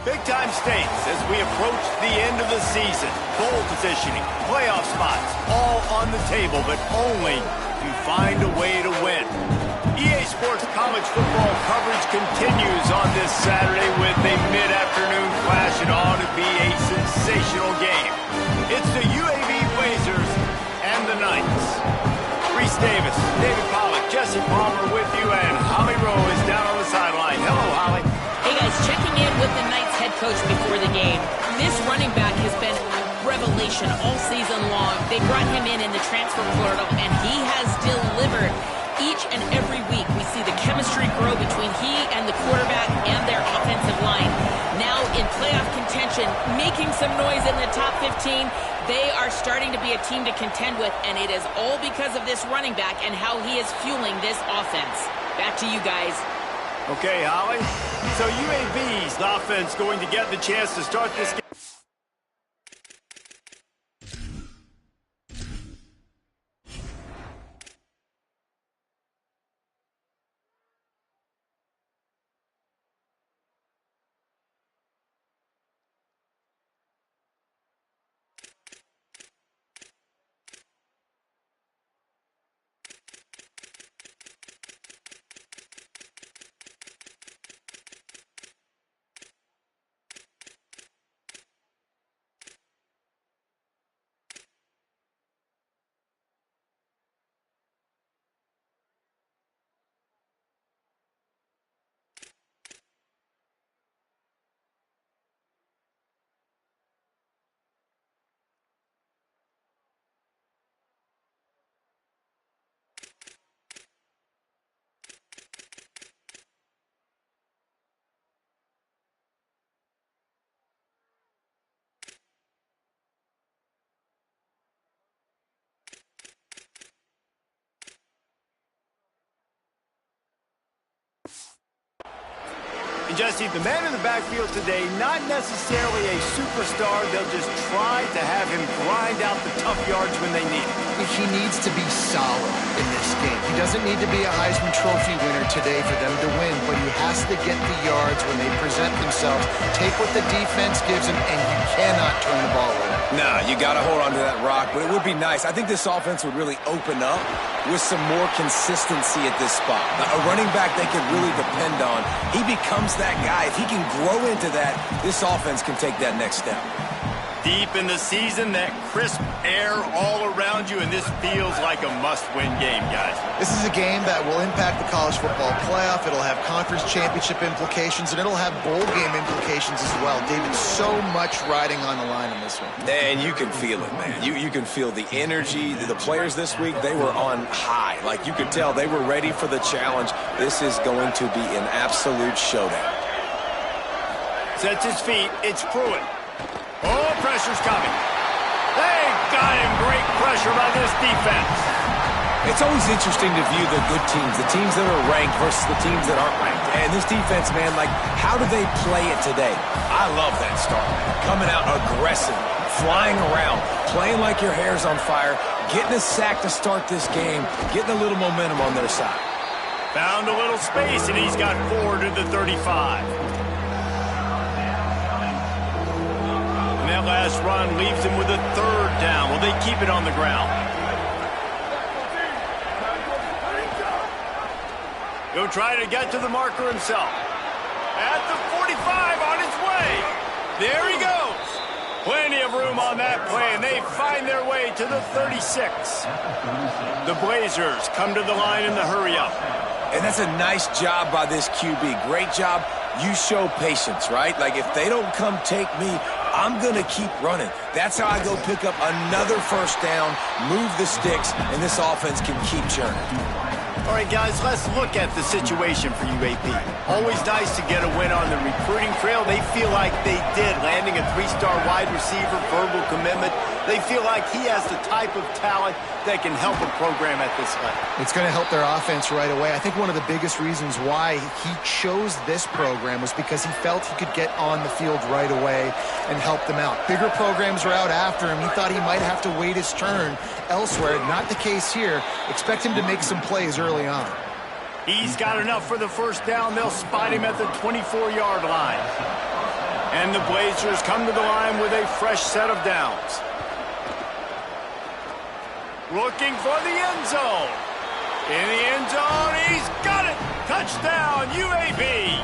Big-time stakes as we approach the end of the season. Bowl positioning, playoff spots, all on the table, but only if you find a way to win. EA Sports college football coverage continues on this Saturday with a mid-afternoon clash. It ought to be a sensational game. It's the UAB Blazers and the Knights. Reese Davis, David Pollack, Jesse Palmer with you, and Holly Rowe is down on the sideline. Hello, Holly. Hey guys, checking in with the Knights head coach before the game. This running back has been a revelation all season long. They brought him in the transfer portal, and he has delivered. Each and every week, we see the chemistry grow between he and the quarterback and their offensive line. Now in playoff contention, making some noise in the top 15, they are starting to be a team to contend with, and it is all because of this running back and how he is fueling this offense. Back to you guys. Okay, Holly. So UAB's offense going to get the chance to start this game. Jesse, the man in the backfield today, not necessarily a superstar. They'll just try to have him grind out the tough yards when they need it. He needs to be solid in this game. He doesn't need to be a Heisman Trophy winner today for them to win, but he has to get the yards when they present themselves. Take what the defense gives him, and you cannot turn the ball over. Nah, you got to hold on to that rock, but it would be nice. I think this offense would really open up with some more consistency at this spot. A running back they could really depend on. He becomes that guy. If he can grow into that, this offense can take that next step. Deep in the season, that crisp air all around you, and this feels like a must-win game, guys. This is a game that will impact the college football playoff. It'll have conference championship implications, and it'll have bowl game implications as well. David, so much riding on the line in this one. And you can feel it, man. You can feel the energy. The players this week, they were on high. Like, you could tell they were ready for the challenge. This is going to be an absolute showdown. Sets his feet. It's Pruitt. Oh, pressure's coming. They got him. Great pressure by this defense. It's always interesting to view the good teams, the teams that are ranked versus the teams that aren't ranked. And this defense, man, like, how do they play it today? I love that start. Coming out aggressive, flying around, playing like your hair's on fire, getting a sack to start this game, getting a little momentum on their side. Found a little space, and he's got 4 to the 35. That last run leaves him with a 3rd down. Will they keep it on the ground? He'll try to get to the marker himself. At the 45, on his way. There he goes. Plenty of room on that play, and they find their way to the 36. The Blazers come to the line in the hurry-up. And that's a nice job by this QB. Great job. You show patience, right? Like, if they don't come take me, I'm going to keep running. That's how I go pick up another 1st down, move the sticks, and this offense can keep churning. All right, guys, let's look at the situation for UAB. Always nice to get a win on the recruiting trail. They feel like they did, landing a 3-star wide receiver, verbal commitment. They feel like he has the type of talent that can help a program at this level. It's going to help their offense right away. I think one of the biggest reasons why he chose this program was because he felt he could get on the field right away and help them out. Bigger programs are out after him. He thought he might have to wait his turn elsewhere. Not the case here. Expect him to make some plays early on. He's got enough for the 1st down. They'll spot him at the 24-yard line. And the Blazers come to the line with a fresh set of downs. Looking for the end zone. In the end zone, he's got it. Touchdown, UAB.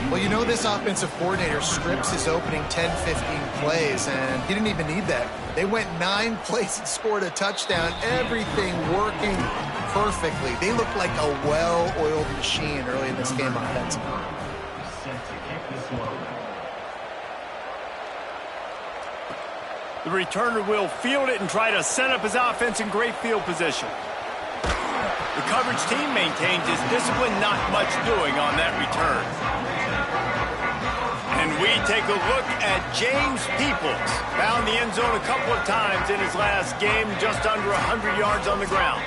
Well, you know this offensive coordinator scripts his opening 10, 15 plays, and he didn't even need that. They went 9 plays and scored a touchdown, everything working perfectly. They looked like a well-oiled machine early in this game offensively. The returner will field it and try to set up his offense in great field position. The coverage team maintains his discipline, not much doing on that return. And we take a look at James Peoples. Found the end zone a couple of times in his last game, just under 100 yards on the ground.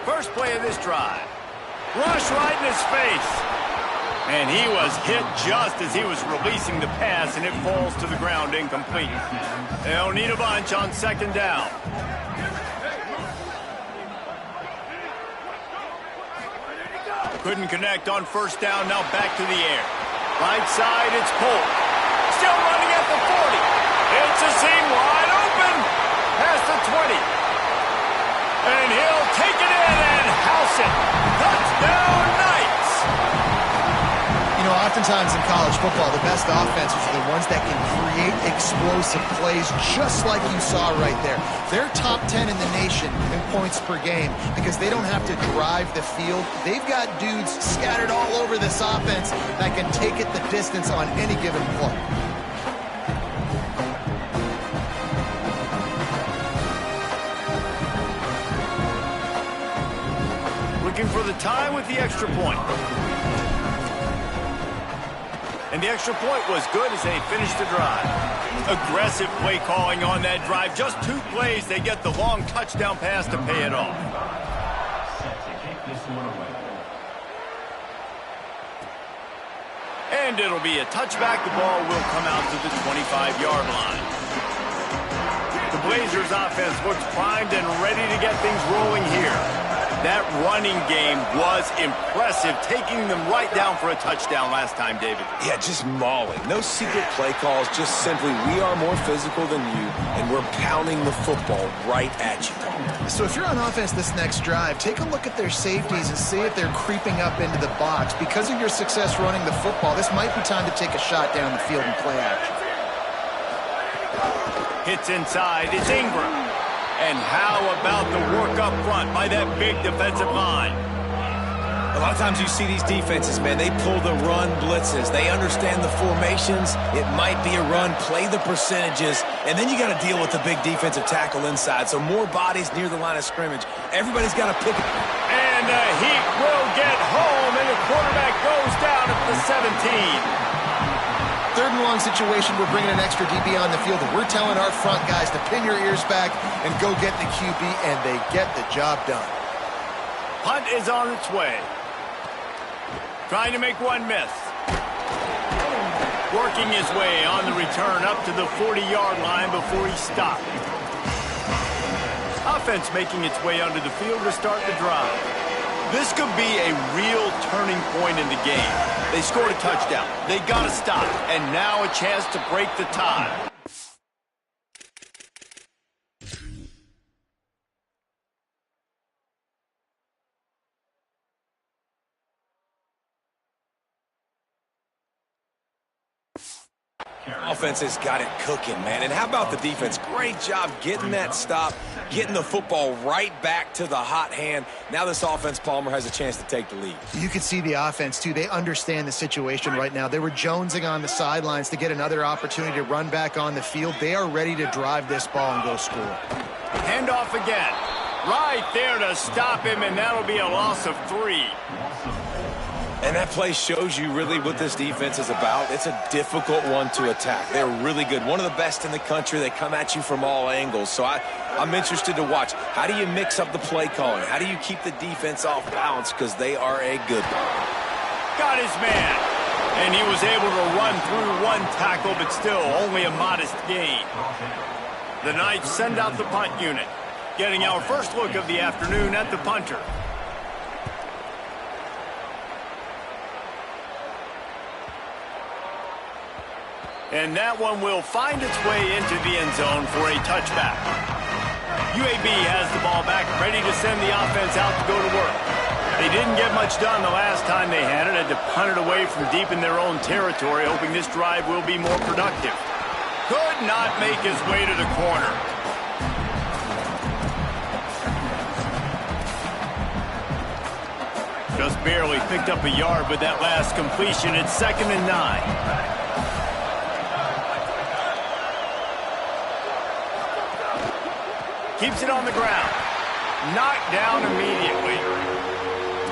First play of this drive. Rush right in his face. And he was hit just as he was releasing the pass, and it falls to the ground incomplete. They'll need a bunch on second down. Couldn't connect on first down, now back to the air. Right side, it's Polk. Still running at the 40. It's a seam wide open. Past the 20. And he'll take it in and house it. Touchdown, Knights! You know, oftentimes in college football, the best offenses are the ones that can create explosive plays just like you saw right there. They're top 10 in the nation in points per game because they don't have to drive the field. They've got dudes scattered all over this offense that can take it the distance on any given play. Looking for the tie with the extra point. And the extra point was good as they finished the drive. Aggressive play calling on that drive. Just 2 plays, they get the long touchdown pass to pay it off. And it'll be a touchback. The ball will come out to the 25-yard line. The Blazers offense looks primed and ready to get things rolling here. That running game was impressive, taking them right down for a touchdown last time, David. Yeah, just mauling. No secret play calls, just simply we are more physical than you, and we're pounding the football right at you. So if you're on offense this next drive, take a look at their safeties and see if they're creeping up into the box. Because of your success running the football, this might be time to take a shot down the field and play action. Hits inside, it's Ingram. And how about the work up front by that big defensive line? A lot of times you see these defenses, man, they pull the run blitzes. They understand the formations. It might be a run, play the percentages, and then you got to deal with the big defensive tackle inside. So more bodies near the line of scrimmage. Everybody's got to pick it. And the Heat will get home, and the quarterback goes down at the 17. Third and long situation, we're bringing an extra DB on the field, and we're telling our front guys to pin your ears back and go get the QB, and they get the job done. Punt is on its way. Trying to make one miss. Working his way on the return up to the 40-yard line before he stopped. Offense making its way under the field to start the drive. This could be a real turning point in the game. They scored a touchdown. They got to stop. And now a chance to break the tie. Offense has got it cooking, man. And how about the defense? Great job getting that stop, getting the football right back to the hot hand. Now this offense, Palmer, has a chance to take the lead. You can see the offense, too. They understand the situation right now. They were jonesing on the sidelines to get another opportunity to run back on the field. They are ready to drive this ball and go score. Handoff again. Right there to stop him, and that'll be a loss of 3. And that play shows you really what this defense is about. It's a difficult one to attack. They're really good. One of the best in the country. They come at you from all angles. So I'm interested to watch. How do you mix up the play calling? How do you keep the defense off balance? Because they are a good one. Got his man. And he was able to run through one tackle, but still only a modest gain. The Knights send out the punt unit, getting our first look of the afternoon at the punter. And that one will find its way into the end zone for a touchback. UAB has the ball back, ready to send the offense out to go to work. They didn't get much done the last time they had it, had to punt it away from deep in their own territory, hoping this drive will be more productive. Could not make his way to the corner. Just barely picked up a yard with that last completion. It's 2nd and 9. Keeps it on the ground. Knocked down immediately.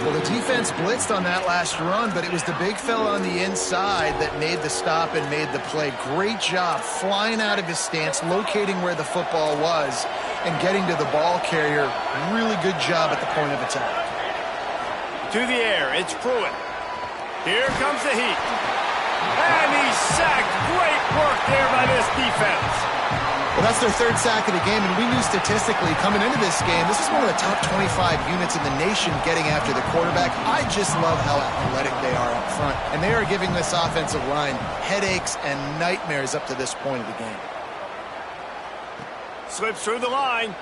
Well, the defense blitzed on that last run, but it was the big fella on the inside that made the stop and made the play. Great job flying out of his stance, locating where the football was, and getting to the ball carrier. Really good job at the point of attack. To the air, it's Pruitt. Here comes the heat. And he's sacked. Great work there by this defense. Well, that's their 3rd sack of the game, and we knew statistically coming into this game, this is one of the top 25 units in the nation getting after the quarterback. I just love how athletic they are up front, and they are giving this offensive line headaches and nightmares up to this point of the game. Slips through the line.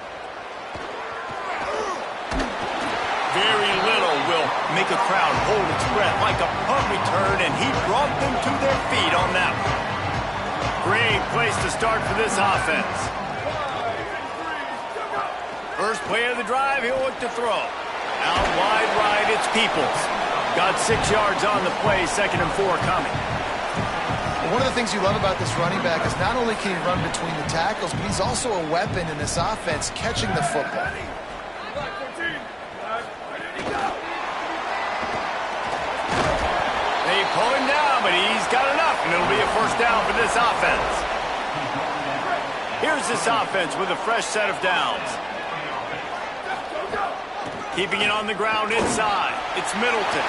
Very little will make a crowd hold its breath like a punt return, and he brought them to their feet on that one. Great place to start for this offense. First play of the drive, he'll look to throw. Out wide right, it's Peoples. Got 6 yards on the play, 2nd and 4 coming. Well, one of the things you love about this running back is not only can he run between the tackles, but he's also a weapon in this offense catching the football. They pull him down, but he's got enough, and it'll be a first down for this offense. Here's this offense with a fresh set of downs. Keeping it on the ground inside. It's Middleton.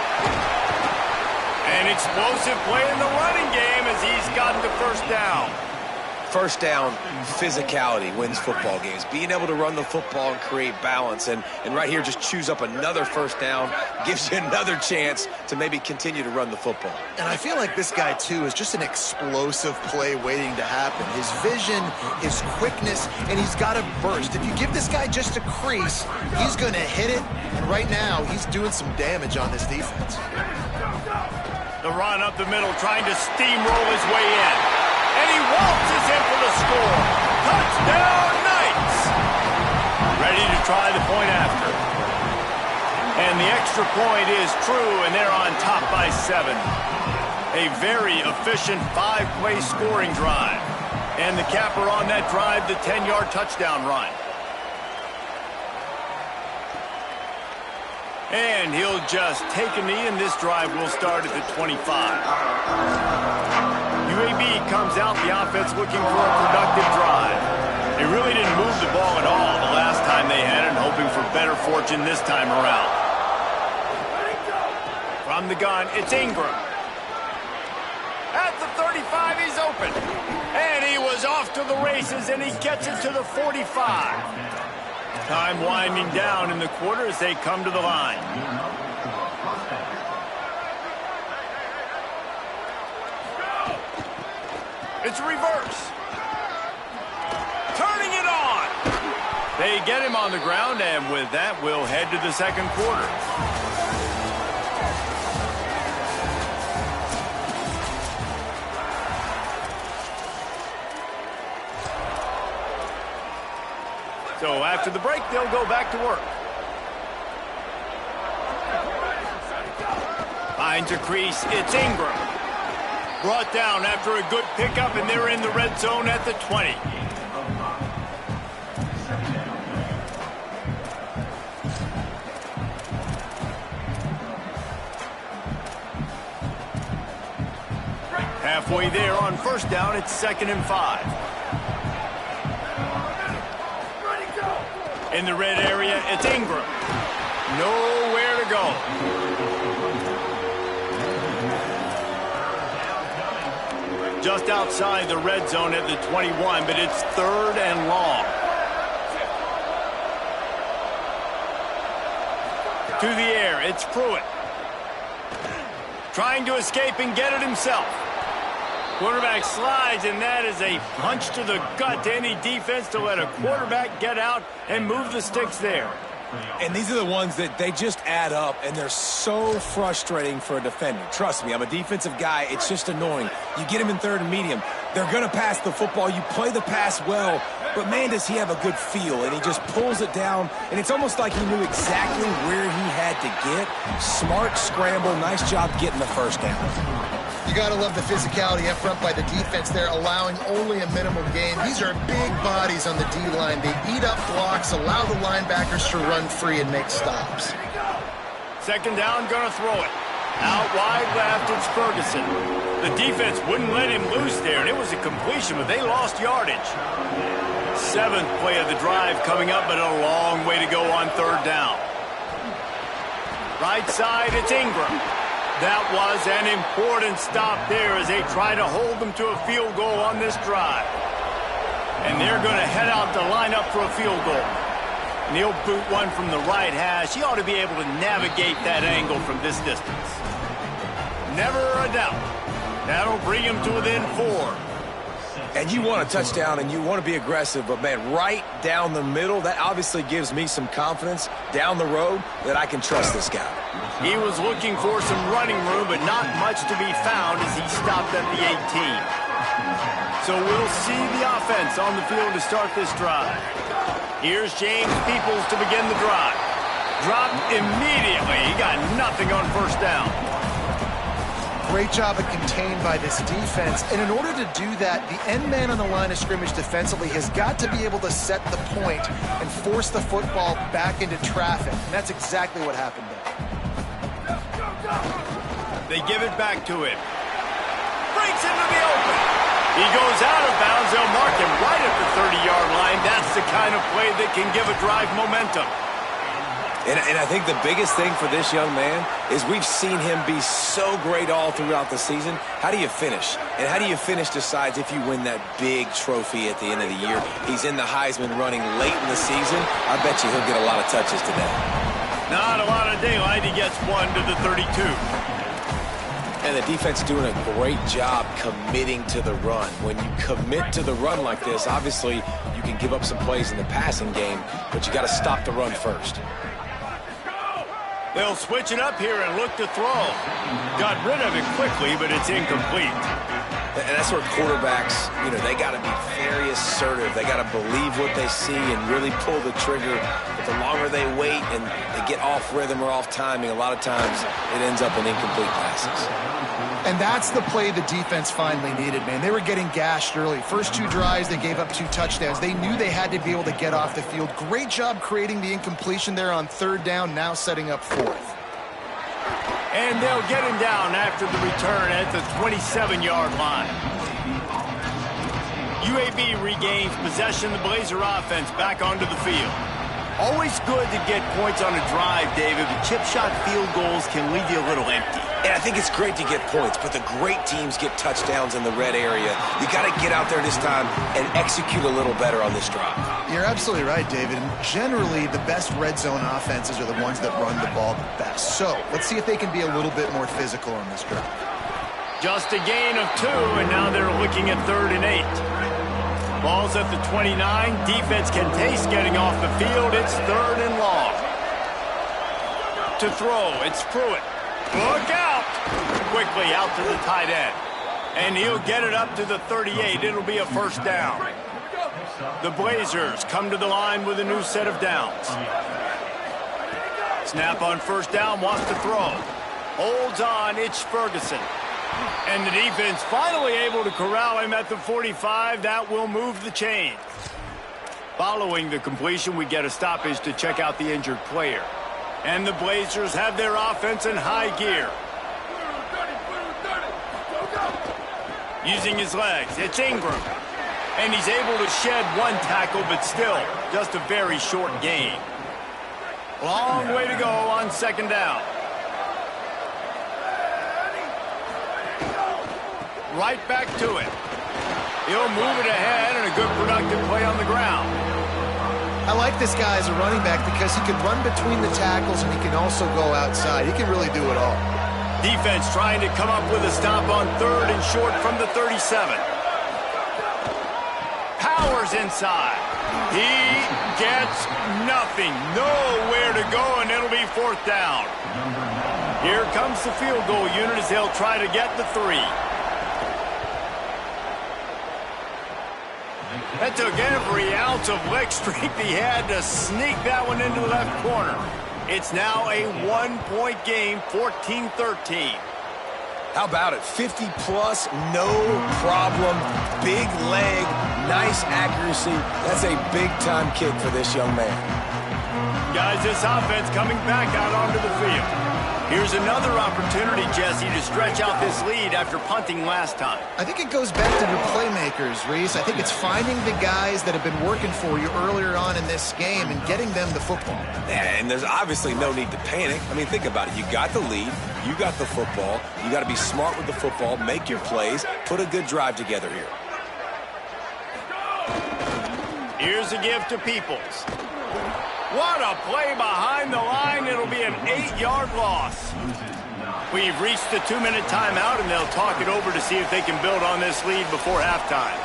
An explosive play in the running game as he's got the first down. First down, physicality wins football games. Being able to run the football and create balance. And right here, just choose up another first down. Gives you another chance to maybe continue to run the football. And I feel like this guy, too, is just an explosive play waiting to happen. His vision, his quickness, and he's got a burst. If you give this guy just a crease, he's going to hit it. And right now, he's doing some damage on this defense. The run up the middle, trying to steamroll his way in. And he waltzes in for the score. Touchdown, Knights! Ready to try the point after. And the extra point is true, and they're on top by 7. A very efficient 5-play scoring drive. And the capper on that drive, the 10-yard touchdown run. And he'll just take a knee, and this drive will start at the 25. UAB comes out, the offense looking for a productive drive. They really didn't move the ball at all the last time they had it, and hoping for better fortune this time around. From the gun, it's Ingram. At the 35, he's open. And he was off to the races, and he gets it to the 45. Time winding down in the quarter as they come to the line. It's reverse. Turning it on. They get him on the ground, and with that, we'll head to the second quarter. So after the break, they'll go back to work. Finds a crease. It's Ingram. Brought down after a good pickup, and they're in the red zone at the 20. Halfway there on first down, it's 2nd and 5. In the red area, it's Ingram. Nowhere to go. just outside the red zone at the 21, but it's 3rd and long. To the air, it's Pruitt. Trying to escape and get it himself. Quarterback slides, and that is a punch to the gut to any defense to let a quarterback get out and move the sticks there. And these are the ones that they just add up, and they're so frustrating for a defender. Trust me, I'm a defensive guy. It's just annoying. You get him in 3rd and medium. They're going to pass the football. You play the pass well, but, man, does he have a good feel. And he just pulls it down, and it's almost like he knew exactly where he had to get. Smart scramble. Nice job getting the first down. You got to love the physicality up front by the defense there, allowing only a minimum gain. These are big bodies on the D-line. They eat up blocks, allow the linebackers to run free and make stops. 2nd down, going to throw it. Out wide left, it's Ferguson. The defense wouldn't let him loose there, and it was a completion, but they lost yardage. 7th play of the drive coming up, but a long way to go on 3rd down. Right side, it's Ingram. That was an important stop there as they try to hold them to a field goal on this drive. And they're going to head out to line up for a field goal. And he'll boot one from the right hash. He ought to be able to navigate that angle from this distance. Never a doubt. That'll bring him to within 4. And you want a touchdown and you want to be aggressive, but, man, right down the middle, that obviously gives me some confidence down the road that I can trust this guy. He was looking for some running room, but not much to be found as he stopped at the 18. So we'll see the offense on the field to start this drive. Here's James Peoples to begin the drive. Dropped immediately. He got nothing on 1st down. Great job of contained by this defense. And in order to do that, the end man on the line of scrimmage defensively has got to be able to set the point and force the football back into traffic. And that's exactly what happened there. They give it back to him. Breaks into the open. He goes out of bounds. They'll mark him right at the 30-yard line. That's the kind of play that can give a drive momentum. And I think the biggest thing for this young man is we've seen him be so great all throughout the season. How do you finish? And how do you finish decides if you win that big trophy at the end of the year. He's in the Heisman running late in the season. I bet you he'll get a lot of touches today. Not a lot of daylight. He gets one to the 32. And the defense doing a great job committing to the run. When you commit to the run like this, obviously you can give up some plays in the passing game, but you got to stop the run first. They'll switch it up here and look to throw. Got rid of it quickly, but it's incomplete. And that's where quarterbacks, they got to be very assertive. They got to believe what they see and really pull the trigger. But the longer they wait and they get off rhythm or off timing, a lot of times it ends up in incomplete passes. And that's the play the defense finally needed, man. They were getting gashed early. First 2 drives, they gave up 2 touchdowns. They knew they had to be able to get off the field. Great job creating the incompletion there on 3rd down, now setting up 4th. And they'll get him down after the return at the 27-yard line. UAB regains possession. The Blazer offense back onto the field. Always good to get points on a drive, David, but chip shot field goals can leave you a little empty. And I think it's great to get points, but the great teams get touchdowns in the red area. You got to get out there this time and execute a little better on this drive. You're absolutely right, David. Generally, the best red zone offenses are the ones that run the ball the best. So let's see if they can be a little bit more physical on this drive. Just a gain of 2, and now they're looking at 3rd and 8. Ball's at the 29. Defense can taste getting off the field. It's 3rd and long. To throw, it's Pruitt. Look out! Quickly out to the tight end. And he'll get it up to the 38. It'll be a 1st down. The Blazers come to the line with a new set of downs. Snap on 1st down, wants to throw. Holds on, it's Ferguson. And the defense finally able to corral him at the 45. That will move the chain. Following the completion, we get a stoppage to check out the injured player. And the Blazers have their offense in high gear. Using his legs, it's Ingram. And he's able to shed 1 tackle, but still just a very short gain. Long way to go on 2nd down. Right back to it. He'll move it ahead and a good productive play on the ground. I like this guy as a running back because he can run between the tackles and he can also go outside. He can really do it all. Defense trying to come up with a stop on 3rd and short from the 37. Powers inside. He gets nothing. Nowhere to go, and it'll be 4th down. Here comes the field goal unit as they'll try to get the 3. That took every ounce of leg strength he had to sneak that one into the left corner. It's now a 1-point game, 14-13. How about it? 50-plus, no problem. Big leg, nice accuracy. That's a big-time kick for this young man. Guys, this offense coming back out onto the field. Here's another opportunity, Jesse, to stretch out this lead after punting last time. I think it goes back to your playmakers, Reese. I think it's finding the guys that have been working for you earlier on in this game and getting them the football. Yeah, and there's obviously no need to panic. I mean, think about it. You got the lead. You got the football. You got to be smart with the football, make your plays, put a good drive together here. Here's a gift to Peoples. What a play behind the line. It'll be an 8-yard loss. We've reached the 2-minute timeout, and they'll talk it over to see if they can build on this lead before halftime.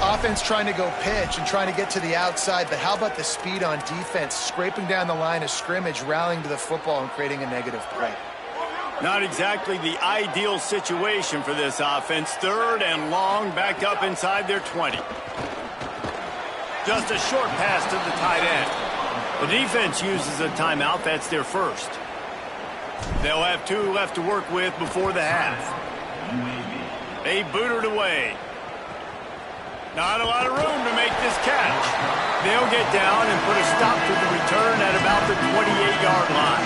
Offense trying to go pitch and trying to get to the outside, but how about the speed on defense, scraping down the line of scrimmage, rallying to the football, and creating a negative play. Not exactly the ideal situation for this offense. 3rd and long, back up inside their 20. Just a short pass to the tight end. The defense uses a timeout. That's their first. They'll have 2 left to work with before the half. They boot it away. Not a lot of room to make this catch. They'll get down and put a stop to the return at about the 28-yard line.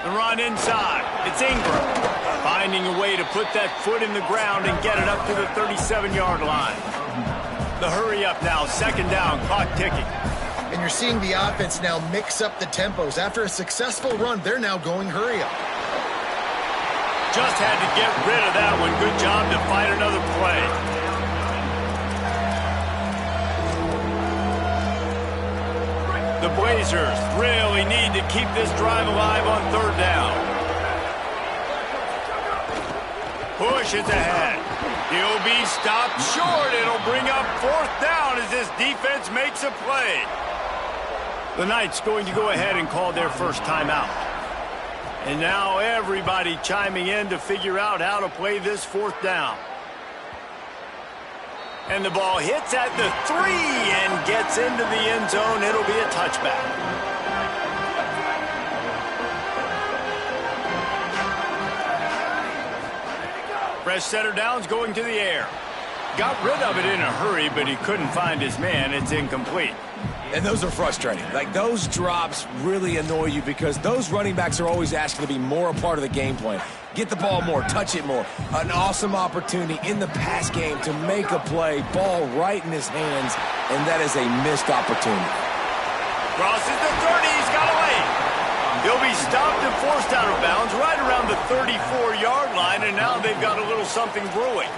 The run inside. It's Ingram. Finding a way to put that foot in the ground and get it up to the 37-yard line. The hurry up now, 2nd down, clock ticking. And you're seeing the offense now mix up the tempos. After a successful run, they're now going hurry up. Just had to get rid of that one. Good job to fight another play. The Blazers really need to keep this drive alive on 3rd down. Push is ahead. He'll be stopped short. It'll bring up 4th down as this defense makes a play. The Knights going to go ahead and call their first timeout. And now everybody chiming in to figure out how to play this 4th down. And the ball hits at the 3 and gets into the end zone. It'll be a touchback. Fresh setter down's going to the air. Got rid of it in a hurry, but he couldn't find his man. It's incomplete. And those are frustrating. Like, those drops really annoy you because those running backs are always asking to be more a part of the game plan. Get the ball more, touch it more. An awesome opportunity in the pass game to make a play, ball right in his hands, and that is a missed opportunity. Crosses the 30, he's got away. He'll be stopped and forced out of bounds right around the 34-yard line, and now they've got a little something brewing.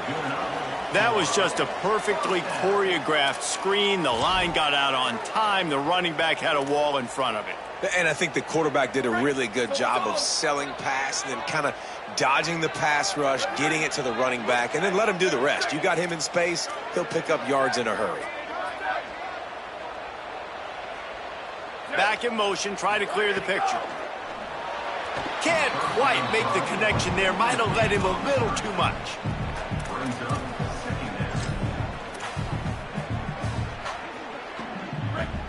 That was just a perfectly choreographed screen. The line got out on time. The running back had a wall in front of it. And I think the quarterback did a really good job of selling pass and then kind of dodging the pass rush, getting it to the running back, and then let him do the rest. You got him in space, he'll pick up yards in a hurry. Back in motion, try to clear the picture. Can't quite make the connection there. Might have let him a little too much.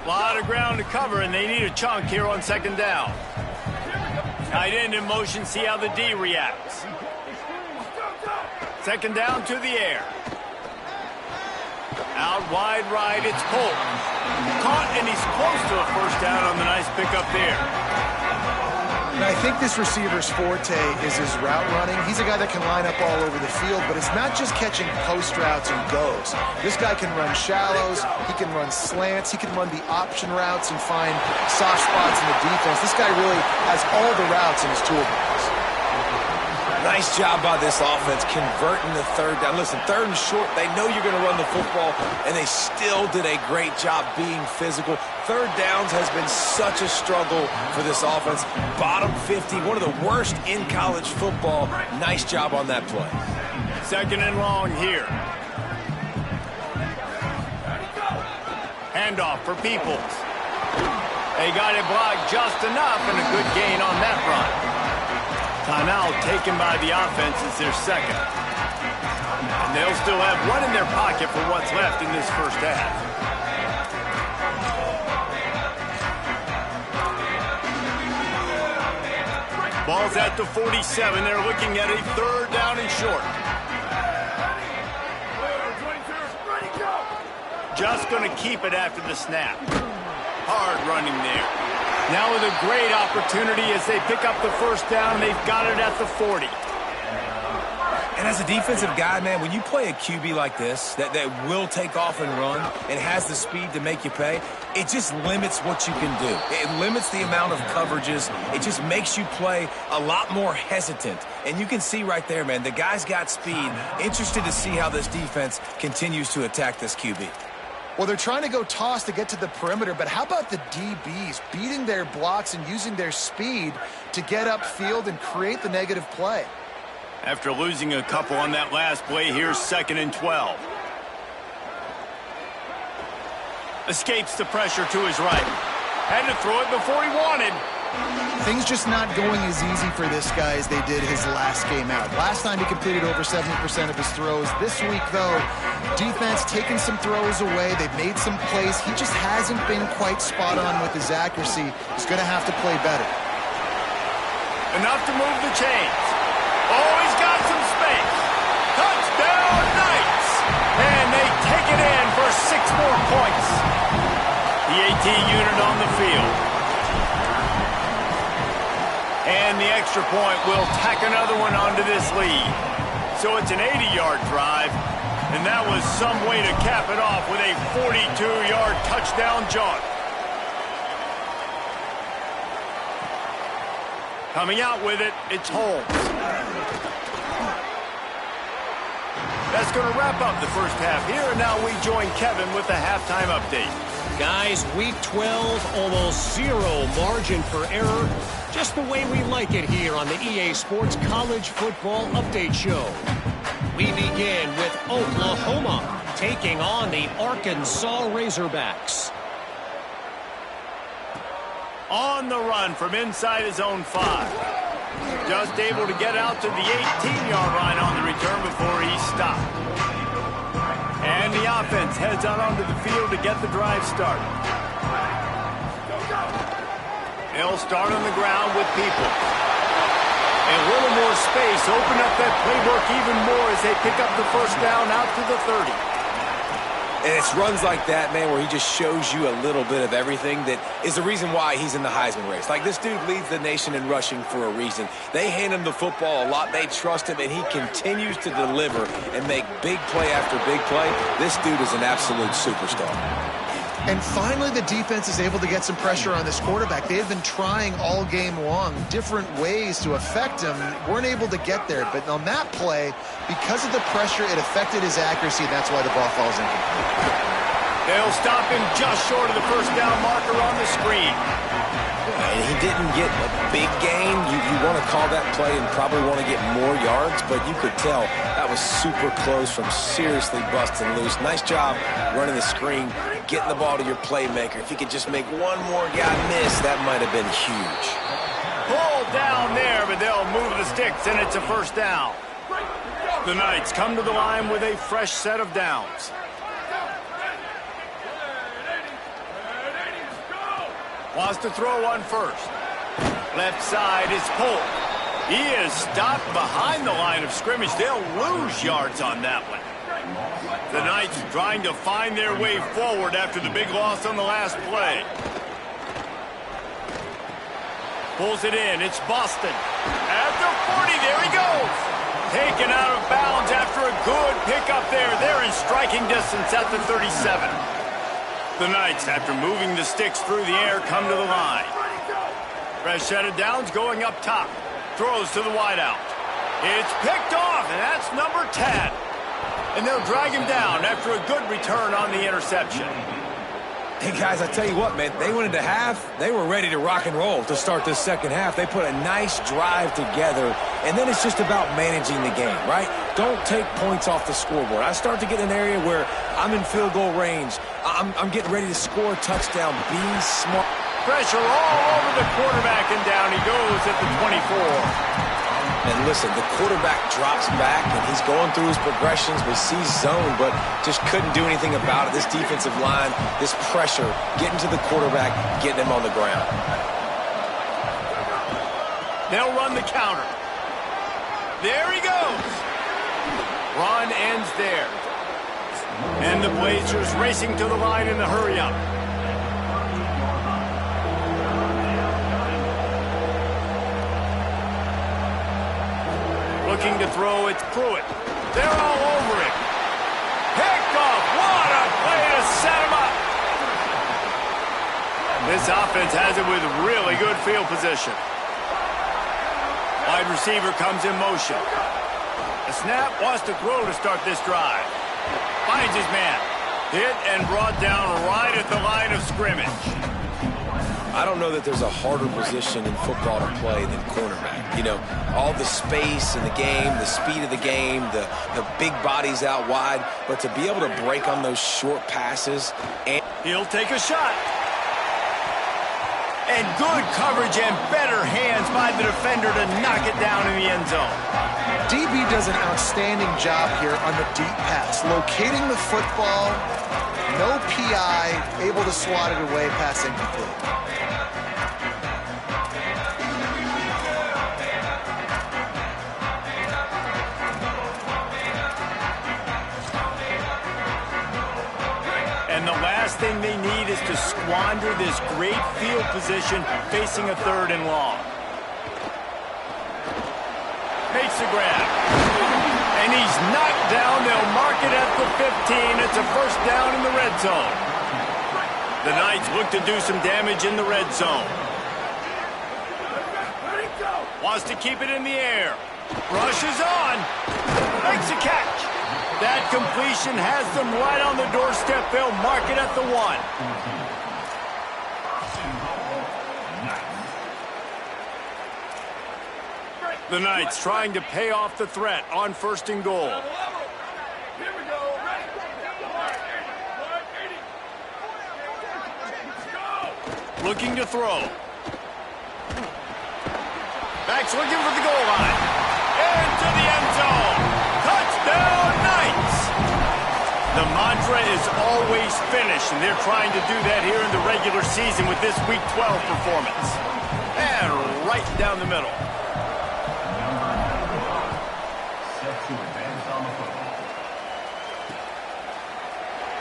A lot of ground to cover, and they need a chunk here on 2nd down. Tight end in motion, see how the D reacts. 2nd down to the air. Out wide right, it's Colt. Caught, and he's close to a first down on the nice pickup there. And I think this receiver's forte is his route running. He's a guy that can line up all over the field, but it's not just catching post routes and goes. This guy can run shallows, he can run slants, he can run the option routes and find soft spots in the defense. This guy really has all the routes in his toolbox. Nice job by this offense converting the third down. Listen, third and short, they know you're going to run the football, and they still did a great job being physical. Third downs has been such a struggle for this offense. Bottom 50, one of the worst in college football. Nice job on that play. Second and long here. Handoff for Peoples. They got it blocked just enough, and a good gain on that run. Timeout taken by the offense is their second. And they'll still have one in their pocket for what's left in this first half. Ball's at the 47. They're looking at a third down and short. Just going to keep it after the snap. Hard running there. Now with a great opportunity as they pick up the first down. They've got it at the 40. And as a defensive guy, man, when you play a QB like this that will take off and run and has the speed to make you pay, it just limits what you can do. It limits the amount of coverages. It just makes you play a lot more hesitant. And you can see right there, man, the guy's got speed. Interested to see how this defense continues to attack this QB. Well, they're trying to go toss to get to the perimeter, but how about the DBs beating their blocks and using their speed to get upfield and create the negative play? After losing a couple on that last play, here's 2nd and 12. Escapes the pressure to his right. Had to throw it before he wanted. Things just not going as easy for this guy as they did his last game out. Last time he completed over 70% of his throws. This week, though, defense taking some throws away. They've made some plays. He just hasn't been quite spot on with his accuracy. He's going to have to play better. Enough to move the chains. Oh, he's got some space. Touchdown, Knights! And they take it in for 6 more points. The 18 unit on the field. And the extra point will tack another one onto this lead. So it's an 80-yard drive, and that was some way to cap it off with a 42-yard touchdown jaunt. Coming out with it, it's Holmes. That's going to wrap up the first half here, and now we join Kevin with the halftime update. Guys, week 12, almost zero margin for error. Just the way we like it here on the EA Sports College Football Update Show. We begin with Oklahoma taking on the Arkansas Razorbacks. On the run from inside his own 5. Just able to get out to the 18-yard line on the return before he stopped. And the offense heads out onto the field to get the drive started. They'll start on the ground with people. And a little more space, open up that playbook even more as they pick up the first down out to the 30. And it's runs like that, man, where he just shows you a little bit of everything that is the reason why he's in the Heisman race. Like, this dude leads the nation in rushing for a reason. They hand him the football a lot. They trust him, and he continues to deliver and make big play after big play. This dude is an absolute superstar. And finally, the defense is able to get some pressure on this quarterback. They have been trying all game long different ways to affect him. Weren't able to get there. But on that play, because of the pressure, it affected his accuracy. That's why the ball falls incomplete. They'll stop him just short of the first down marker on the screen. And he didn't get a big gain. You want to call that play and probably want to get more yards, but you could tell that was super close from seriously busting loose. Nice job running the screen, getting the ball to your playmaker. If he could just make one more guy miss, that might have been huge. Pulled down there, but they'll move the sticks, and it's a first down. The Knights come to the line with a fresh set of downs. Wants to throw one first. Left side is Polk. He is stopped behind the line of scrimmage. They'll lose yards on that one. The Knights trying to find their way forward after the big loss on the last play. Pulls it in. It's Boston. At the 40, there he goes. Taken out of bounds after a good pickup there. They're in striking distance at the 37. The Knights, after moving the sticks through the air, come to the line. Fresh set of downs going up top. Throws to the wideout. It's picked off, and that's number 10. And they'll drag him down after a good return on the interception. Hey, guys, I tell you what, man, they went into half. They were ready to rock and roll to start this second half. They put a nice drive together, and then it's just about managing the game, right? Don't take points off the scoreboard. I start to get in an area where I'm in field goal range. I'm getting ready to score a touchdown. Be smart. Pressure all over the quarterback, and down he goes at the 24. And listen, the quarterback drops back, and he's going through his progressions. We see zone, but just couldn't do anything about it. This defensive line, this pressure, getting to the quarterback, getting him on the ground. They'll run the counter. There he goes. Run ends there. And the Blazers racing to the line in the hurry-up. Looking to throw, it's Pruitt. They're all over him. Picked off. What a play to set him up. This offense has it with really good field position. Wide receiver comes in motion. A snap, wants to throw to start this drive. Finds his man. Hit and brought down right at the line of scrimmage. I don't know that there's a harder position in football to play than cornerback. You know, all the space in the game, the speed of the game, the big bodies out wide, but to be able to break on those short passes. And he'll take a shot. And good coverage and better hands by the defender to knock it down in the end zone. DB does an outstanding job here on the deep pass, locating the football, no PI, able to swat it away, pass incomplete. And the last thing they need is to squander this great field position facing a 3rd and long. Makes the grab. And he's knocked down. They'll mark it at the 15. It's a first down in the red zone. The Knights look to do some damage in the red zone. Wants to keep it in the air. Rushes on. Makes a catch. That completion has them right on the doorstep. They'll mark it at the 1. The Knights trying to pay off the threat on 1st and goal. Looking to throw. Back's looking for the goal line. Into the end zone. Touchdown, Knights! The mantra is always finish, and they're trying to do that here in the regular season with this Week 12 performance. And right down the middle.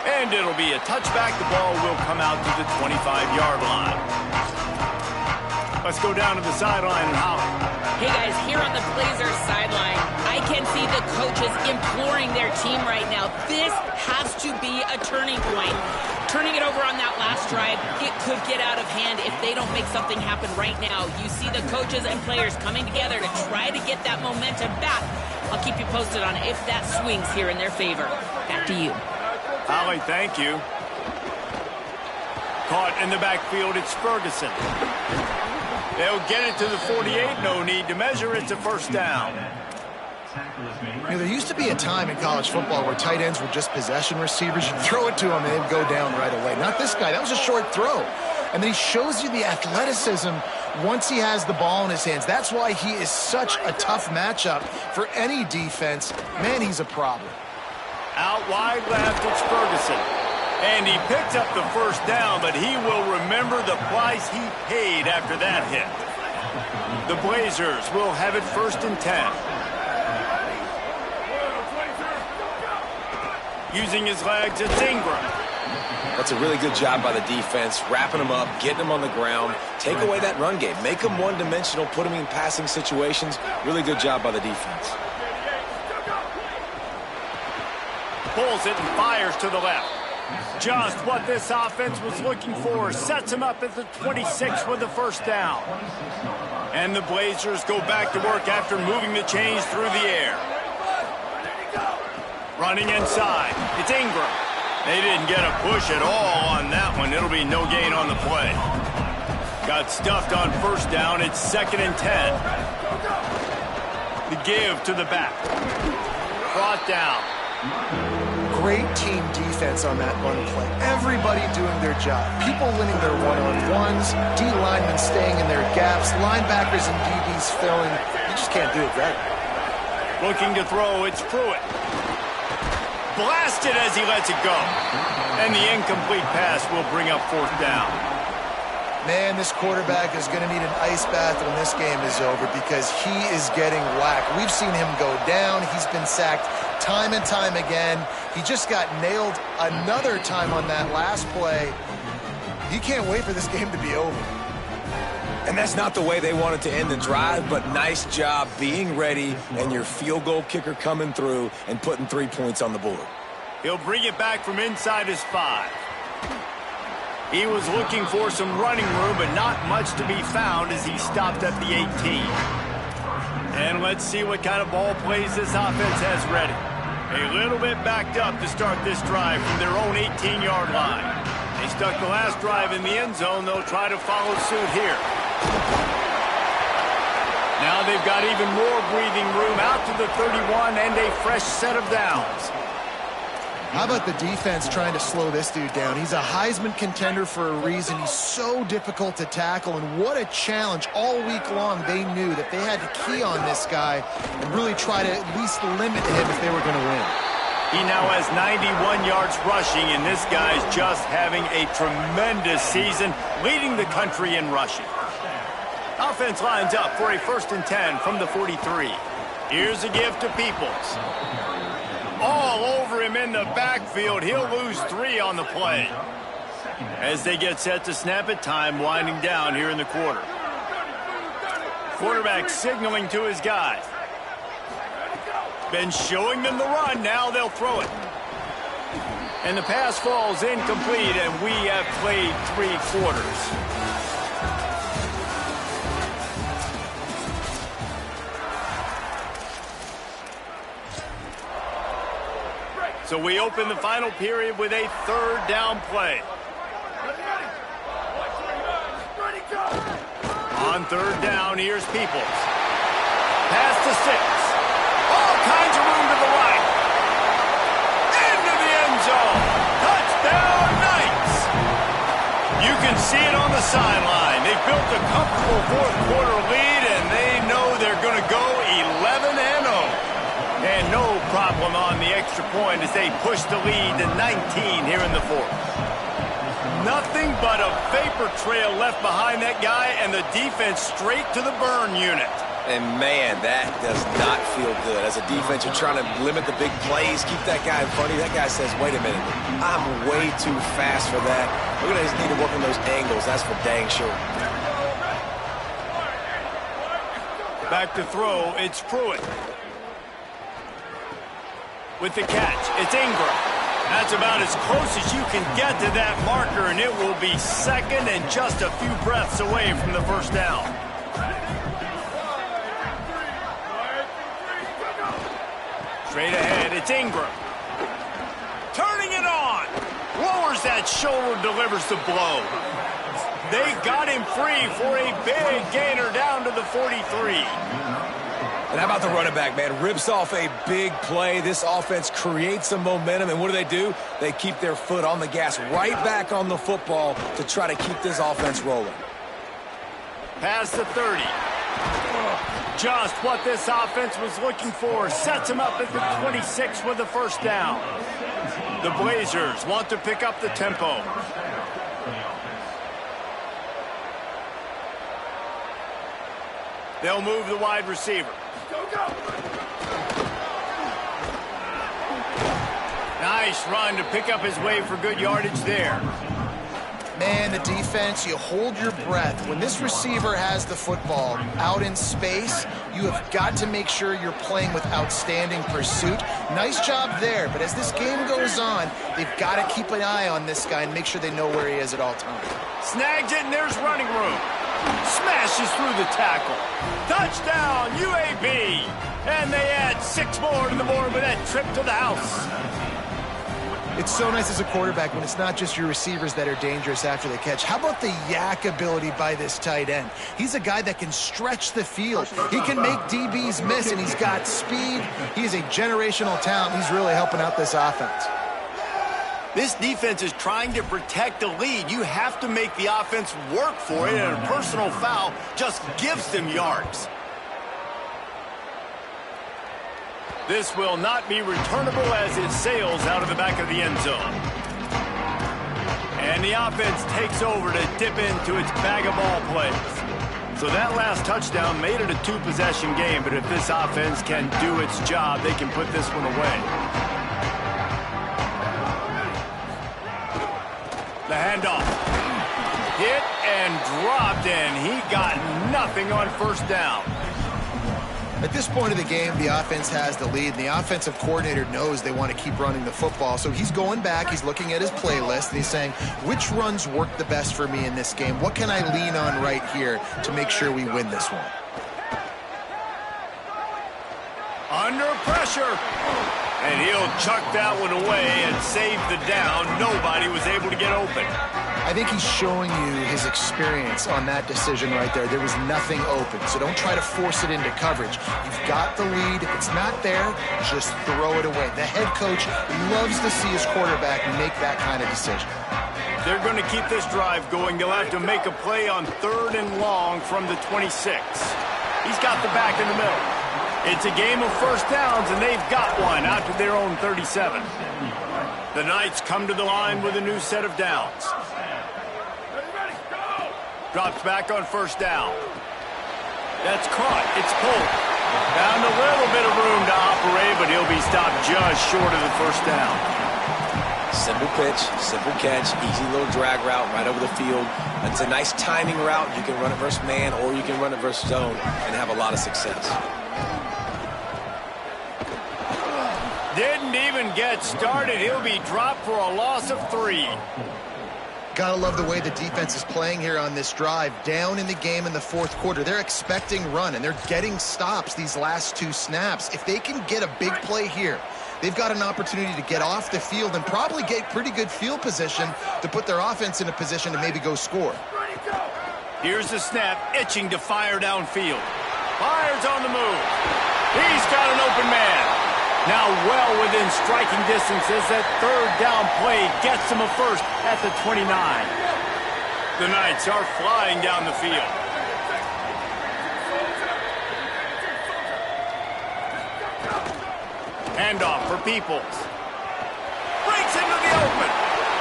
And it'll be a touchback. The ball will come out to the 25-yard line. Let's go down to the sideline and holler. Hey, guys, here on the Blazers sideline, I can see the coaches imploring their team right now. This has to be a turning point. Turning it over on that last drive, it could get out of hand if they don't make something happen right now. You see the coaches and players coming together to try to get that momentum back. I'll keep you posted on if that swings here in their favor. Back to you. Holly, thank you. Caught in the backfield, it's Ferguson. They'll get it to the 48. No need to measure. It's a first down. You know, there used to be a time in college football where tight ends were just possession receivers. You'd throw it to them and they'd go down right away. Not this guy. That was a short throw. And then he shows you the athleticism once he has the ball in his hands. That's why he is such a tough matchup for any defense. Man, he's a problem. Out wide left, it's Ferguson. And he picks up the first down, but he will remember the price he paid after that hit. The Blazers will have it 1st and 10. Using his legs, it's Ingram. That's a really good job by the defense, wrapping them up, getting them on the ground, take away that run game, make them one-dimensional, put them in passing situations. Really good job by the defense. Pulls it and fires to the left. Just what this offense was looking for. Sets him up at the 26 with the first down. And the Blazers go back to work after moving the chains through the air. Running inside. It's Ingram. They didn't get a push at all on that one. It'll be no gain on the play. Got stuffed on first down. It's 2nd and 10. The give to the back. Brought down. Great team defense on that run play. Everybody doing their job. People winning their one-on-ones, D linemen staying in their gaps, linebackers and DBs filling. You just can't do it better. Looking to throw, it's Pruitt. Blasted as he lets it go. And the incomplete pass will bring up 4th down. Man, this quarterback is going to need an ice bath when this game is over because he is getting whacked. We've seen him go down. He's been sacked time and time again. He just got nailed another time on that last play. He can't wait for this game to be over. And that's not the way they wanted to end the drive, but nice job being ready and your field goal kicker coming through and putting 3 points on the board. He'll bring it back from inside his 5. He was looking for some running room, but not much to be found as he stopped at the 18. And let's see what kind of ball plays this offense has ready. A little bit backed up to start this drive from their own 18-yard line. They stuck the last drive in the end zone. They'll try to follow suit here. Now they've got even more breathing room out to the 31 and a fresh set of downs. How about the defense trying to slow this dude down? He's a Heisman contender for a reason. He's so difficult to tackle, and what a challenge. All week long, they knew that they had to key on this guy and really try to at least limit him if they were going to win. He now has 91 yards rushing, and this guy's just having a tremendous season, leading the country in rushing. Offense lines up for a 1st and 10 from the 43. Here's a give to Peoples. All over him in the backfield. He'll lose 3 on the play. As they get set to snap it, time winding down here in the quarter. Quarterback signaling to his guys. Been showing them the run. Now they'll throw it. And the pass falls incomplete, and we have played 3 quarters. So we open the final period with a 3rd down play. On 3rd down, here's Peoples. Pass to 6. All kinds of room to the right. Into the end zone. Touchdown, Knights. You can see it on the sideline. They've built a comfortable 4th quarter lead, and they know they're going to go 11-0. And no problem on the extra point as they push the lead to 19 here in the 4th. Nothing but a vapor trail left behind that guy, and the defense straight to the burn unit. And, man, that does not feel good. As a defense, you're trying to limit the big plays, keep that guy in front of you. That guy says, wait a minute, I'm way too fast for that. We're going to just need to work on those angles. That's for dang sure. Back to throw, it's Pruitt. With the catch, it's Ingram. That's about as close as you can get to that marker, and it will be 2nd and just a few breaths away from the 1st down. Straight ahead, it's Ingram. Turning it on. Lowers that shoulder, delivers the blow. They got him free for a big gainer down to the 43. And how about the running back, man? Rips off a big play. This offense creates some momentum, and what do? They keep their foot on the gas, right back on the football to try to keep this offense rolling. Past the 30. Just what this offense was looking for. Sets him up at the 26 with the 1st down. The Blazers want to pick up the tempo. They'll move the wide receiver. Nice run to pick up his way for good yardage there. Man, the defense, you hold your breath. When this receiver has the football out in space, you have got to make sure you're playing with outstanding pursuit. Nice job there, but as this game goes on, they've got to keep an eye on this guy and make sure they know where he is at all times. Snags it, and there's running room. Smashes through the tackle. Touchdown, UAB! And they add 6 more to the board with that trip to the house. It's so nice as a quarterback when it's not just your receivers that are dangerous after the catch. How about the yak ability by this tight end? He's a guy that can stretch the field. He can make DBs miss, and he's got speed. He's a generational talent. He's really helping out this offense. This defense is trying to protect the lead. You have to make the offense work for it, and a personal foul just gives them yards. This will not be returnable as it sails out of the back of the end zone. And the offense takes over to dip into its bag of ball plays. So that last touchdown made it a 2-possession game, but if this offense can do its job, they can put this one away. The handoff. Hit and dropped, and he got nothing on first down. At this point of the game, the offense has the lead, and the offensive coordinator knows they want to keep running the football. So he's going back, he's looking at his playlist, and he's saying, which runs work the best for me in this game? What can I lean on right here to make sure we win this one? Under pressure. And he'll chuck that one away and save the down. Nobody was able to get open. I think he's showing you his experience on that decision right there. There was nothing open, so don't try to force it into coverage. You've got the lead. If it's not there, just throw it away. The head coach loves to see his quarterback make that kind of decision. They're going to keep this drive going. They'll have to make a play on 3rd and long from the 26. He's got the back in the middle. It's a game of first downs, and they've got one out to their own 37. The Knights come to the line with a new set of downs. Drops back on first down. That's caught. It's pulled. Found a little bit of room to operate, but he'll be stopped just short of the first down. Simple pitch, simple catch, easy little drag route right over the field. It's a nice timing route. You can run it versus man, or you can run it versus zone and have a lot of success. Didn't even get started. He'll be dropped for a loss of 3. Gotta love the way the defense is playing here on this drive. Down in the game in the 4th quarter. They're expecting run, and they're getting stops these last 2 snaps. If they can get a big play here, they've got an opportunity to get off the field and probably get pretty good field position to put their offense in a position to maybe go score. Here's the snap, itching to fire downfield. Fires on the move. He's got an open man. Now well within striking distance as that 3rd down play gets him a first at the 29. The Knights are flying down the field. Handoff for Peoples. Breaks into the open.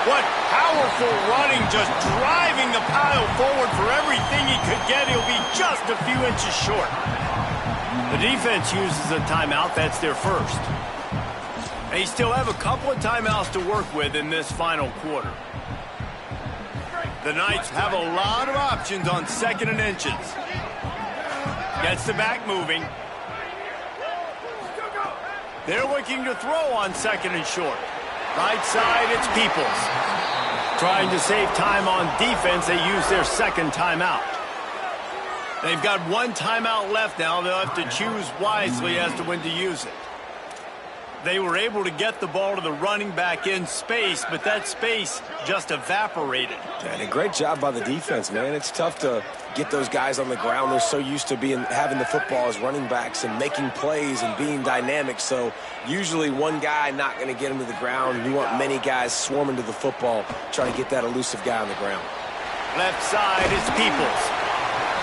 What powerful running, just driving the pile forward for everything he could get. He'll be just a few inches short. The defense uses a timeout. That's their first. They still have a couple of timeouts to work with in this final quarter. The Knights have a lot of options on 2nd and inches. Gets the back moving. They're looking to throw on 2nd and short. Right side, it's Peoples. Trying to save time on defense, they use their 2nd timeout. They've got 1 timeout left now. They'll have to choose wisely as to when to use it. They were able to get the ball to the running back in space, but that space just evaporated. And a great job by the defense, man. It's tough to get those guys on the ground. They're so used to having the football as running backs and making plays and being dynamic. So usually one guy not going to get him to the ground. You want many guys swarming to the football, trying to get that elusive guy on the ground. Left side, it's Peoples.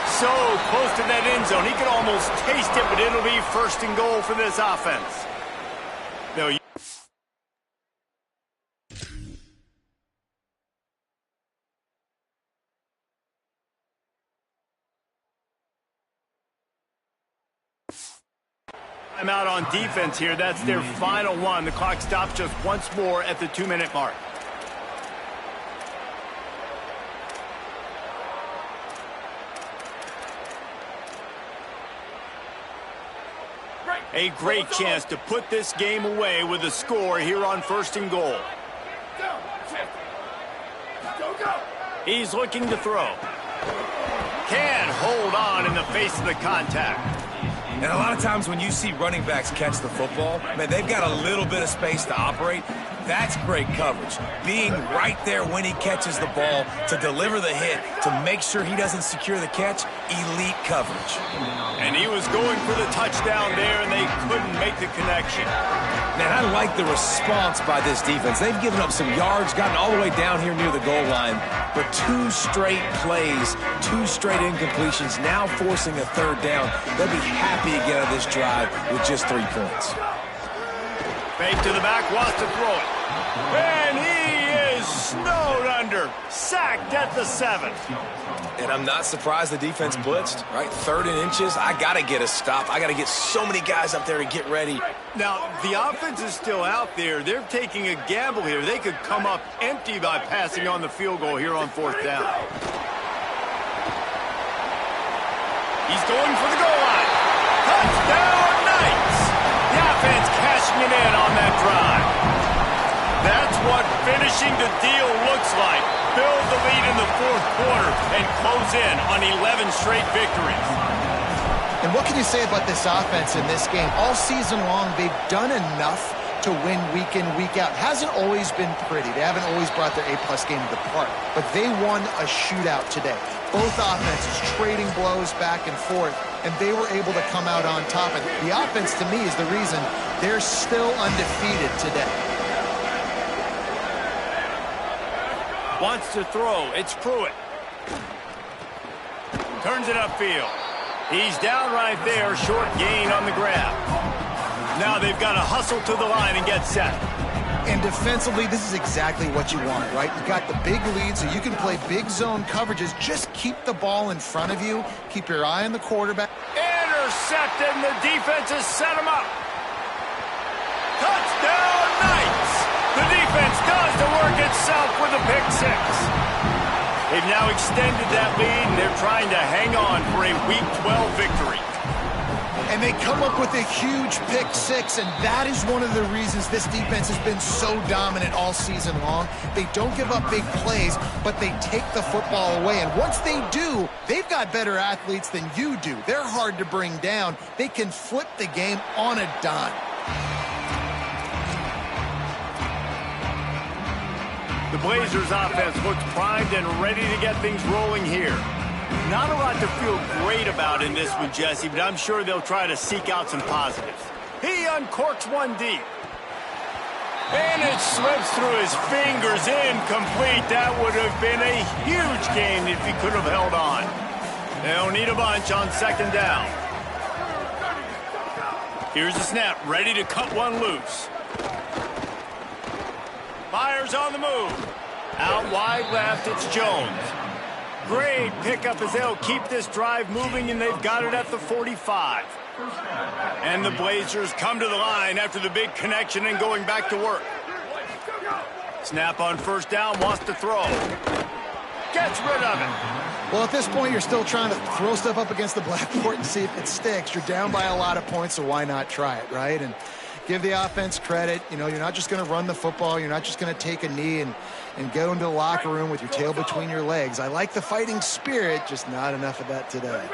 So close to that end zone. He could almost taste it, but it'll be 1st and goal for this offense. No. Timeout timeout on defense here. That's their final one. The clock stops just once more at the 2-minute mark. A great chance to put this game away with a score here on 1st and goal. He's looking to throw. Can't hold on in the face of the contact. And a lot of times when you see running backs catch the football, man, they've got a little bit of space to operate. That's great coverage. Being right there when he catches the ball to deliver the hit, to make sure he doesn't secure the catch, elite coverage. And he was going for the touchdown there, and they couldn't make the connection. Man, I like the response by this defense. They've given up some yards, gotten all the way down here near the goal line, but 2 straight plays, 2 straight incompletions, now forcing a 3rd down. They'll be happy to get out of this drive with just 3 points. Fake to the back, wants to throw it. And he is snowed under. Sacked at the 7. And I'm not surprised the defense blitzed, right? 3rd and inches, I got to get a stop. I got to get so many guys up there to get ready. Now, the offense is still out there. They're taking a gamble here. They could come up empty by passing on the field goal here on 4th down. He's going for the goal line. Touchdown, Knights! The offense cashing it in on that drive. That's what finishing the deal looks like. Build the lead in the 4th quarter and close in on 11 straight victories. And what can you say about this offense in this game? All season long, they've done enough to win week in, week out. Hasn't always been pretty. They haven't always brought their A-plus game to the park. But they won a shootout today. Both offenses trading blows back and forth, and they were able to come out on top. And the offense, to me, is the reason they're still undefeated today. Wants to throw. It's Pruitt. Turns it upfield. He's down right there. Short gain on the grab. Now they've got to hustle to the line and get set. And defensively, this is exactly what you want, right? You've got the big lead, so you can play big zone coverages. Just keep the ball in front of you. Keep your eye on the quarterback. Intercepted, and the defense has set him up. Touchdown, Knights! The defense does the work itself with a pick 6. They've now extended that lead, and they're trying to hang on for a Week 12 victory. And they come up with a huge pick 6, and that is one of the reasons this defense has been so dominant all season long. They don't give up big plays, but they take the football away. And once they do, they've got better athletes than you do. They're hard to bring down. They can flip the game on a dime. The Blazers offense looks primed and ready to get things rolling here. Not a lot to feel great about in this one, Jesse, but I'm sure they'll try to seek out some positives. He uncorks one deep. And it slips through his fingers, incomplete. That would have been a huge game if he could have held on. They'll need a bunch on 2nd down. Here's the snap, ready to cut one loose. Fires on the move. Out wide left, it's Jones. Great pickup as they'll keep this drive moving, and they've got it at the 45. And the Blazers come to the line after the big connection and going back to work. Snap on 1st down, wants to throw. Gets rid of it. Well, at this point, you're still trying to throw stuff up against the blackboard and see if it sticks. You're down by a lot of points, so why not try it, right? And give the offense credit. You know, you're not just going to run the football. You're not just going to take a knee and go into the locker room with your tail between your legs. I like the fighting spirit, just not enough of that today.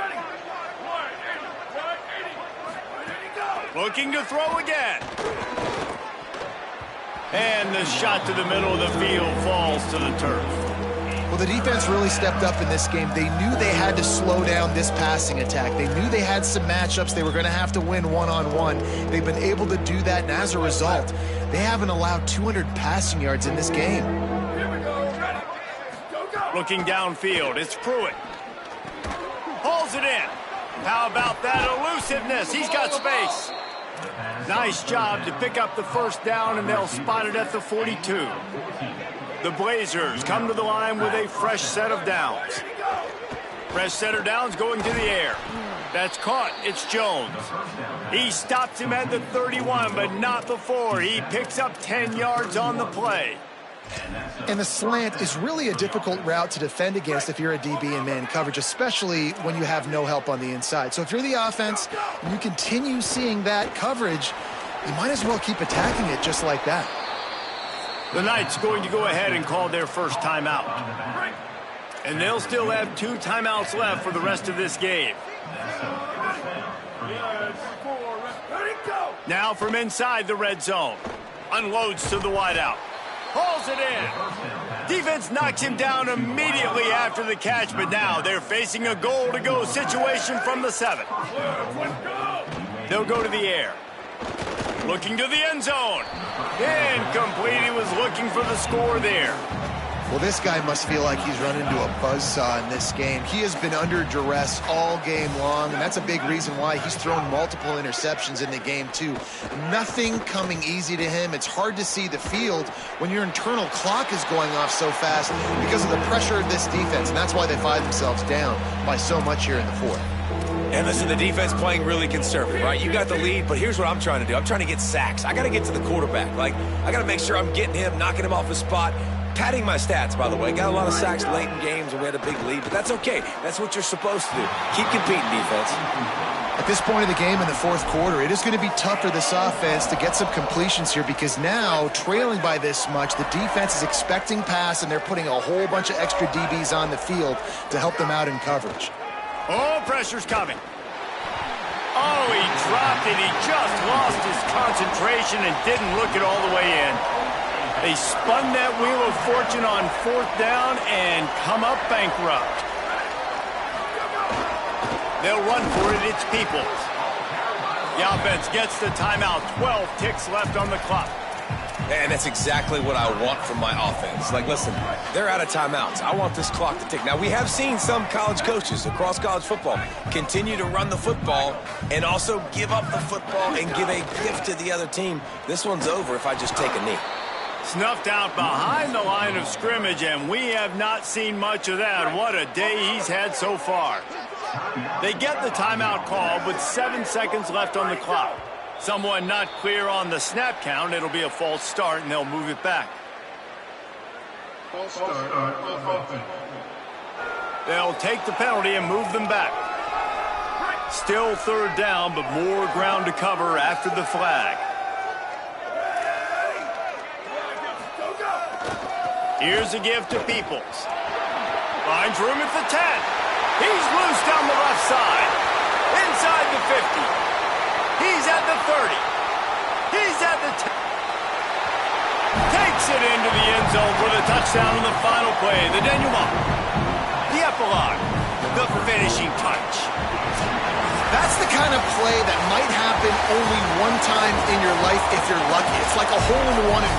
Looking to throw again. And the shot to the middle of the field falls to the turf. Well, the defense really stepped up in this game. They knew they had to slow down this passing attack. They knew they had some matchups they were going to have to win one-on-one. They've been able to do that, and as a result, they haven't allowed 200 passing yards in this game. Looking downfield, it's Pruitt. Pulls it in. How about that elusiveness? He's got space. Nice job to pick up the 1st down, and they'll spot it at the 42. The Blazers come to the line with a fresh set of downs. Fresh set of downs going to the air. That's caught. It's Jones. He stops him at the 31, but not before. He picks up 10 yards on the play. And the slant is really a difficult route to defend against if you're a DB in man coverage, especially when you have no help on the inside. So if you're the offense and you continue seeing that coverage, you might as well keep attacking it just like that. The Knights going to go ahead and call their first timeout. And they'll still have 2 timeouts left for the rest of this game. Now from inside the red zone. Unloads to the wideout. Hauls it in. Defense knocks him down immediately after the catch, but now they're facing a goal-to-go situation from the 7. They'll go to the air. Looking to the end zone. Incomplete. He was looking for the score there. Well, this guy must feel like he's run into a buzzsaw in this game. He has been under duress all game long, and that's a big reason why he's thrown multiple interceptions in the game, too. Nothing coming easy to him. It's hard to see the field when your internal clock is going off so fast because of the pressure of this defense, and that's why they find themselves down by so much here in the 4th. And listen, the defense playing really conservative, right? You got the lead, but here's what I'm trying to do. I'm trying to get sacks. I got to get to the quarterback. Like, I got to make sure I'm getting him, knocking him off his spot. Padding my stats, by the way. Got a lot of sacks late in games, and we had a big lead, but that's okay. That's what you're supposed to do. Keep competing, defense. At this point of the game in the 4th quarter, it is going to be tough for this offense to get some completions here because now, trailing by this much, the defense is expecting pass, and they're putting a whole bunch of extra DBs on the field to help them out in coverage. Oh, pressure's coming. Oh, he dropped it. He just lost his concentration and didn't look it all the way in. They spun that wheel of fortune on 4th down and come up bankrupt. They'll run for it. It's Peoples. The offense gets the timeout. 12 ticks left on the clock. And that's exactly what I want from my offense. Like, listen, they're out of timeouts. I want this clock to tick. Now, we have seen some college coaches across college football continue to run the football and also give up the football and give a gift to the other team. This one's over if I just take a knee. Snuffed out behind the line of scrimmage, and we have not seen much of that. What a day he's had so far. They get the timeout call with 7 seconds left on the clock. Someone not clear on the snap count. It'll be a false start, and they'll move it back. They'll take the penalty and move them back. Still 3rd down, but more ground to cover after the flag. Here's a give to Peoples. Finds room at the 10. He's loose down the left side. Inside the 50. He's at the 30. He's at the 10. Takes it into the end zone for the touchdown in the final play. The denouement. The epilogue. The finishing touch. That's the kind of play that might happen only one time in your life if you're lucky. It's like a hole-in-one in